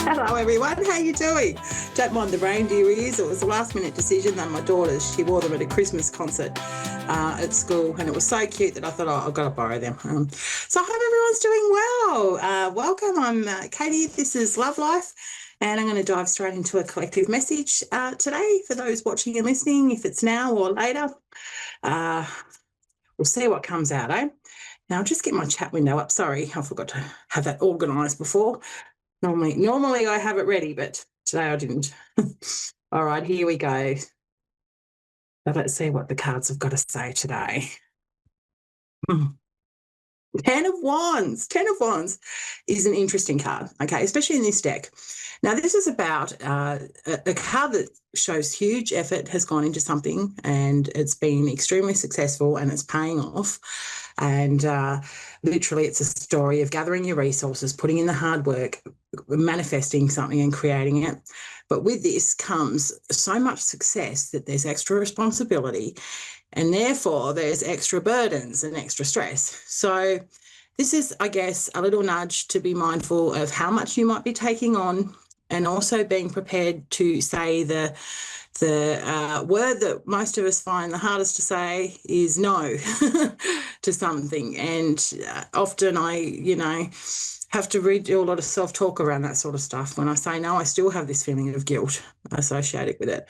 Hello everyone, how you doing? Don't mind the reindeer ears. It was a last minute decision that my daughter's, she wore them at a Christmas concert at school, and it was so cute that I thought, oh, I've got to borrow them. So I hope everyone's doing well. Welcome, I'm Katie, this is Love Life, and I'm going to dive straight into a collective message today for those watching and listening, if it's now or later. We'll see what comes out, eh? Now, I'll just get my chat window up. Sorry, I forgot to have that organised before. Normally I have it ready, but today I didn't. All right, here we go. So let's see what the cards have got to say today. 10 of Wands. 10 of Wands is an interesting card, okay, especially in this deck. Now, this is about a card that shows huge effort has gone into something and it's been extremely successful and it's paying off. And literally it's a story of gathering your resources, putting in the hard work, manifesting something and creating it. But with this comes so much success that there's extra responsibility, and therefore there's extra burdens and extra stress. So this is, I guess, a little nudge to be mindful of how much you might be taking on, and also being prepared to say the word that most of us find the hardest to say is no to something. And often I, have to do a lot of self-talk around that sort of stuff. When I say no, I still have this feeling of guilt associated with it.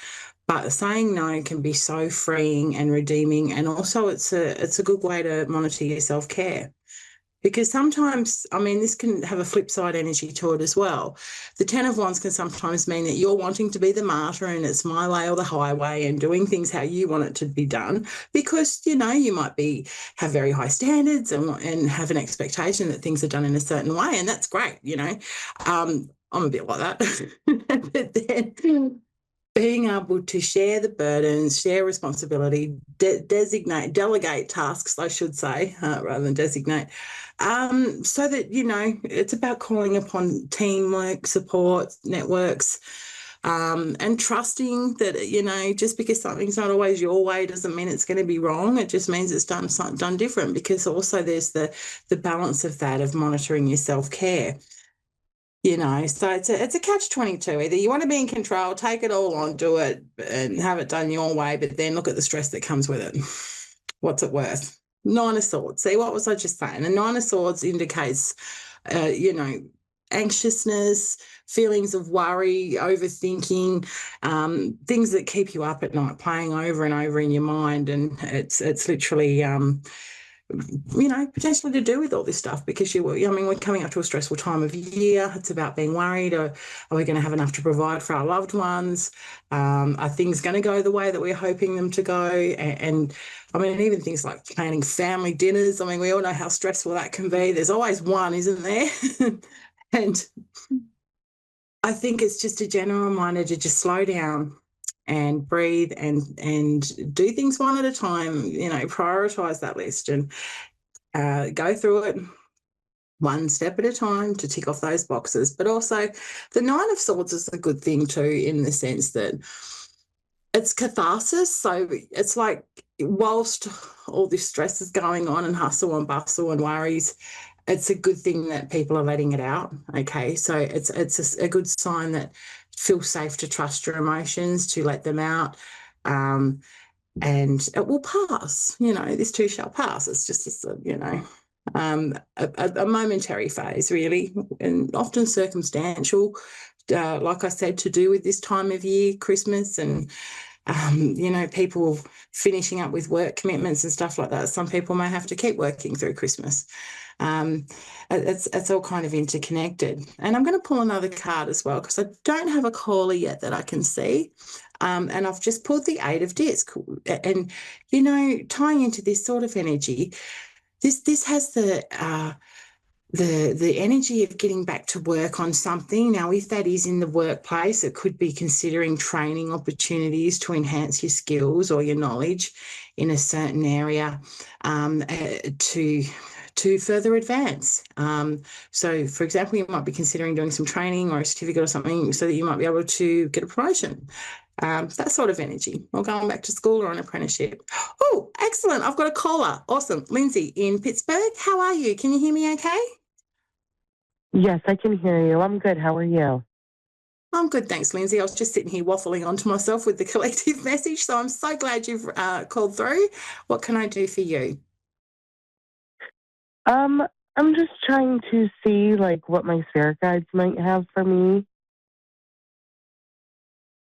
But saying no can be so freeing and redeeming, and also it's a good way to monitor your self-care. Because sometimes, this can have a flip side energy to it as well. The 10 of Wands can sometimes mean that you're wanting to be the martyr and it's my way or the highway and doing things how you want it to be done, because, you might have very high standards and have an expectation that things are done in a certain way, and that's great, I'm a bit like that. But then being able to share the burdens, share responsibility, delegate tasks, I should say, rather than designate, so that, it's about calling upon teamwork, support, networks, and trusting that, just because something's not always your way doesn't mean it's going to be wrong. It just means it's done different, because also there's the balance of that, of monitoring your self-care. So it's a catch-22. Either you want to be in control, take it all on, do it and have it done your way, but then look at the stress that comes with it. What's it worth? 9 of Swords. See, what was I just saying? The 9 of Swords indicates, anxiousness, feelings of worry, overthinking, things that keep you up at night, playing over and over in your mind. And it's literally potentially to do with all this stuff, because we're coming up to a stressful time of year. It's about being worried. Are we going to have enough to provide for our loved ones? Are things going to go the way that we're hoping them to go? And even things like planning family dinners. We all know how stressful that can be. There's always one, isn't there? And I think it's just a general reminder to just slow down and breathe and do things one at a time, prioritise that list and go through it one step at a time to tick off those boxes. But also the 9 of Swords is a good thing too, in the sense that it's catharsis. So it's like, whilst all this stress is going on and hustle and bustle and worries, it's a good thing that people are letting it out, okay? So it's a good sign that feel safe to trust your emotions, to let them out, and it will pass. This too shall pass. It's just, a momentary phase, really, and often circumstantial, like I said, to do with this time of year, Christmas, and people finishing up with work commitments and stuff like that. Some people may have to keep working through Christmas. It's all kind of interconnected. And I'm going to pull another card as well, because I don't have a caller yet that I can see. And I've just pulled the 8 of Disc. And, tying into this sort of energy, this has the energy of getting back to work on something. Now, if that is in the workplace, it could be considering training opportunities to enhance your skills or your knowledge in a certain area, to further advance. So, for example, you might be considering doing some training or a certificate or something so that you might be able to get a promotion. That sort of energy, or going back to school or an apprenticeship. Oh, excellent. I've got a caller. Awesome. Lindsay in Pittsburgh. How are you? Can you hear me okay? Yes, I can hear you. I'm good. How are you? I'm good, thanks, Lindsay. I was just sitting here waffling on to myself with the collective message, so I'm so glad you've called through. What can I do for you? I'm just trying to see like what my spirit guides might have for me.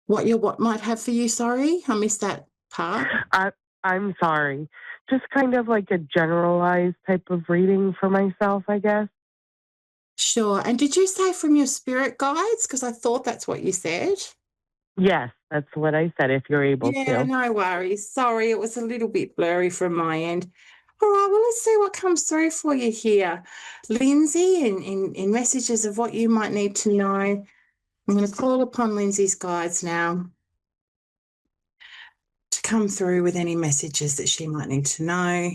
What might have for you? Sorry, I missed that part. I I'm sorry. Just kind of like a generalized type of reading for myself, I guess. Sure. And did you say from your spirit guides? Because I thought that's what you said. Yes, that's what I said, if you're able Yeah, to. no worries. Sorry, it was a little bit blurry from my end. All right, well, let's see what comes through for you here. Lindsay, in messages of what you might need to know. I'm going to call upon Lindsay's guides now to come through with any messages that she might need to know.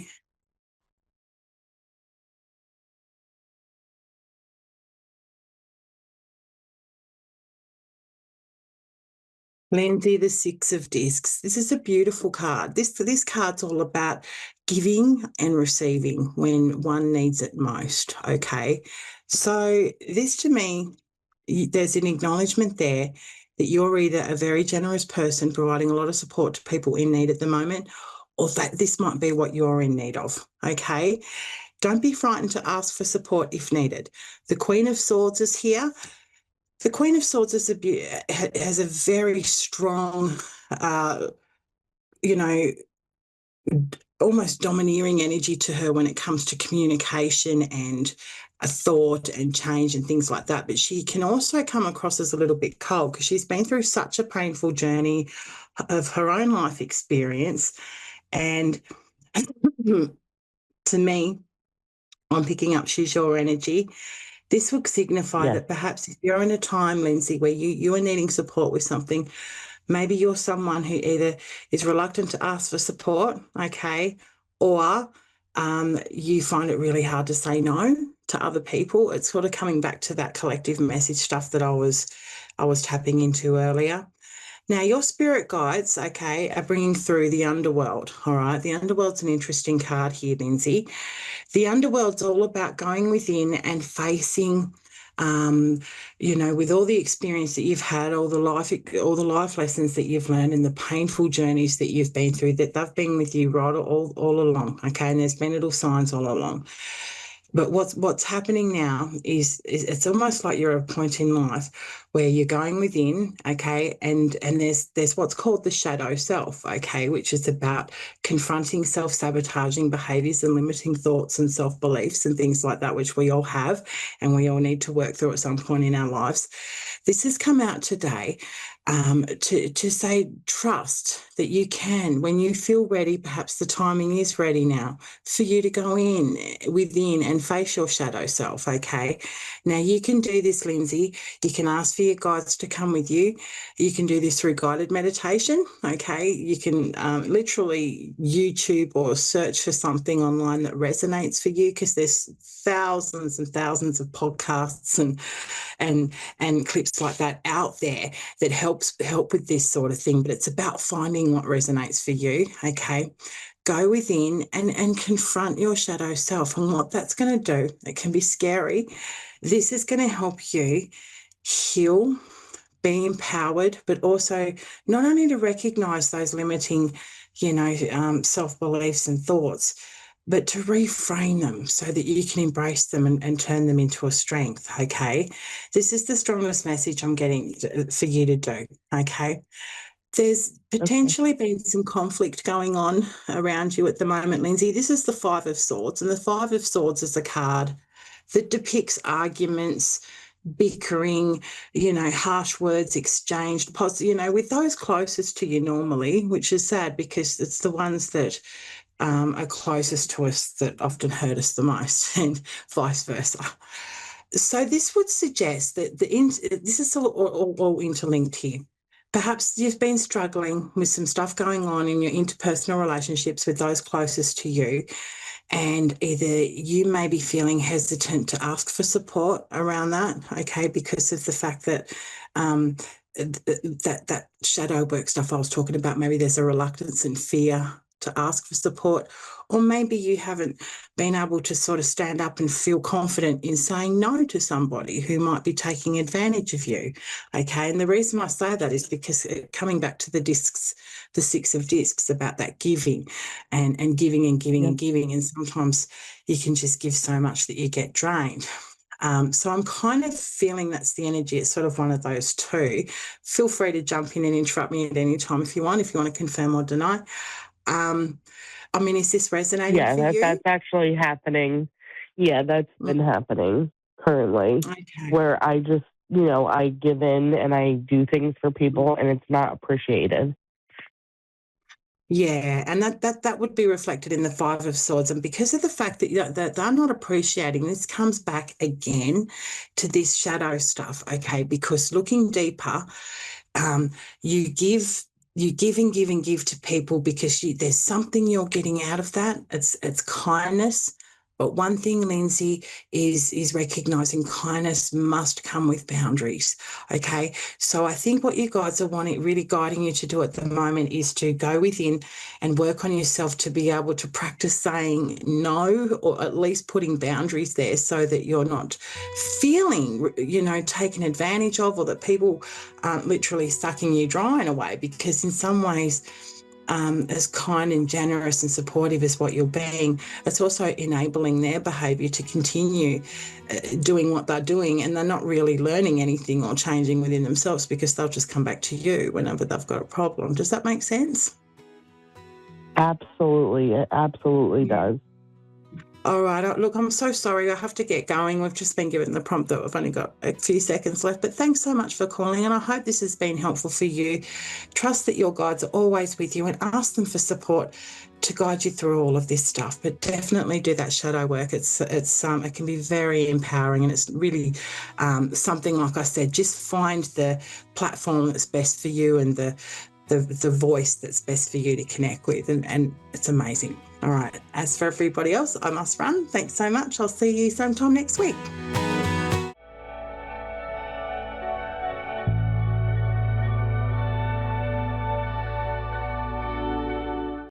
Lindsay, the Six of Discs. This is a beautiful card. This card's all about giving and receiving when one needs it most. Okay. So this to me, there's an acknowledgement there that you're either a very generous person providing a lot of support to people in need at the moment, or that this might be what you're in need of. Okay. Don't be frightened to ask for support if needed. The Queen of Swords is here. The Queen of Swords has a very strong, uh, you know, almost domineering energy to her when it comes to communication and a thought and change and things like that. But she can also come across as a little bit cold because she's been through such a painful journey of her own life experience. And to me, I'm picking up she's your energy. This would signify Yes. that perhaps if you're in a time, Lindsay, where you are needing support with something, maybe you're someone who either is reluctant to ask for support, okay, or you find it really hard to say no to other people. It's sort of coming back to that collective message stuff that I was tapping into earlier. Now, your spirit guides, okay, are bringing through the underworld, all right? The underworld's an interesting card here, Lindsay. The underworld's all about going within and facing, um, with all the experience that you've had, all the life lessons that you've learned, and the painful journeys that you've been through. That they've been with you right all along, okay? And there's been little signs all along. But what's happening now is it's almost like you're at a point in life where you're going within, okay, and there's what's called the shadow self, okay, which is about confronting self-sabotaging behaviors and limiting thoughts and self-beliefs and things like that, which we all have and we all need to work through at some point in our lives. This has come out today to say trust that you can, when you feel ready, perhaps the timing is ready now for you to go within and face your shadow self, okay? Now, you can do this, Lindsay. You can ask for your guides to come with you. You can do this through guided meditation, okay? You can literally YouTube or search for something online that resonates for you, because there's thousands and thousands of podcasts and clips like that out there that help with this sort of thing. But it's about finding what resonates for you, okay? Go within and confront your shadow self and what that's going to do. It can be scary. This is going to help you heal, be empowered, but also not only to recognize those limiting, self-beliefs and thoughts, but to reframe them so that you can embrace them and turn them into a strength, okay? This is the strongest message I'm getting for you to do, okay? There's Okay. potentially been some conflict going on around you at the moment, Lindsay. This is the Five of Swords, and the Five of Swords is a card that depicts arguments, bickering, harsh words exchanged, with those closest to you normally, which is sad because it's the ones that are closest to us that often hurt us the most, and vice versa. So this would suggest that this is all interlinked here. Perhaps you've been struggling with some stuff going on in your interpersonal relationships with those closest to you, and either you may be feeling hesitant to ask for support around that, okay, because of the fact that that shadow work stuff I was talking about, maybe there's a reluctance and fear to ask for support, or maybe you haven't been able to sort of stand up and feel confident in saying no to somebody who might be taking advantage of you. Okay. And the reason I say that is because coming back to the discs, the 6 of discs, about that giving and giving and giving and giving. And sometimes you can just give so much that you get drained. So I'm kind of feeling that's the energy. It's sort of one of those two. Feel free to jump in and interrupt me at any time if you want to confirm or deny. I mean, is this resonating for you? That's actually happening. Yeah, that's been happening currently, Okay. where I just, I give in and I do things for people and it's not appreciated. Yeah, and that would be reflected in the 5 of Swords. And because of the fact that they're not appreciating, this comes back again to this shadow stuff, okay? Because looking deeper, you give and give and give to people because there's something you're getting out of that. It's kindness. But one thing, Lindsay, is recognizing kindness must come with boundaries. Okay. So I think what you guys are really guiding you to do at the moment is to go within and work on yourself to be able to practice saying no, or at least putting boundaries there so that you're not feeling, taken advantage of, or that people aren't literally sucking you dry in a way. Because in some ways, as kind and generous and supportive as what you're being, it's also enabling their behaviour to continue doing what they're doing, and they're not really learning anything or changing within themselves because they'll just come back to you whenever they've got a problem. Does that make sense? Absolutely. It absolutely does. All right. Look, I'm so sorry. I have to get going. We've just been given the prompt that we've only got a few seconds left. But thanks so much for calling, and I hope this has been helpful for you. Trust that your guides are always with you, and ask them for support to guide you through all of this stuff. But definitely do that shadow work. It can be very empowering, and it's really something, like I said, just find the platform that's best for you and the voice that's best for you to connect with, and it's amazing. All right. As for everybody else, I must run. Thanks so much. I'll see you sometime next week.